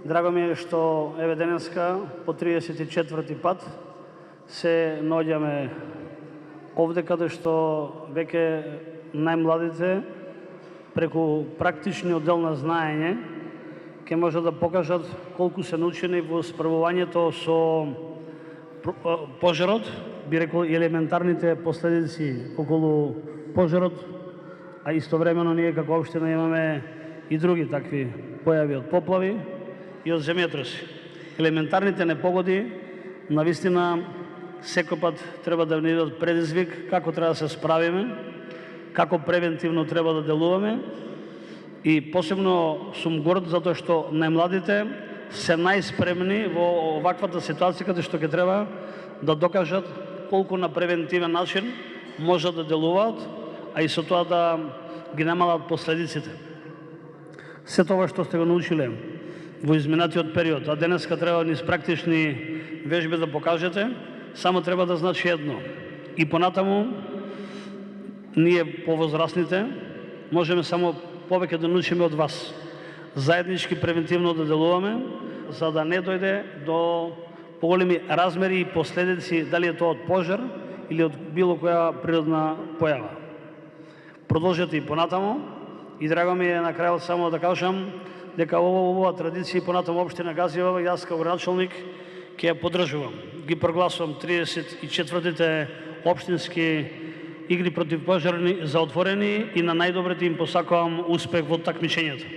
Драго ми е што еве денеска по 34-ти пат се наоѓаме овде каде што веќе најмладите преку практичниот дел на знаење ќе можат да покажат колку се научени во справувањето со пожарот, би рекол и елементарните последици околу пожарот, а истовремено ние како општина имаме и други такви појави од поплави и од земјотреси. Елементарните непогоди навистина секој пат треба да ни дадат предизвик како треба да се справиме, како превентивно треба да делуваме и посебно сум горд затоа што најмладите се најспремни во оваквата ситуација каде што ќе треба да докажат колку на превентивен начин можат да делуваат, а и со тоа да ги намалат последиците. Се тоа што сте го научиле во изминатиот период, а денеска треба низ практични вежби да покажете, само треба да значи едно. И понатаму, ние повозрасните можеме само повеќе да научиме од вас. Заеднички превентивно да делуваме, за да не дојде до поголеми размери и последици, дали е тоа од пожар или од било која природна појава. Продолжете и понатаму и драго ми е на крајот само да кажам дека оваа традиција и понатаму општина Газјево, јас како градоначалник ќе ја поддржувам. Ги прогласувам 34-тите општински игри против пожарни за отворени и на најдобрите им посакувам успех во такмичењето.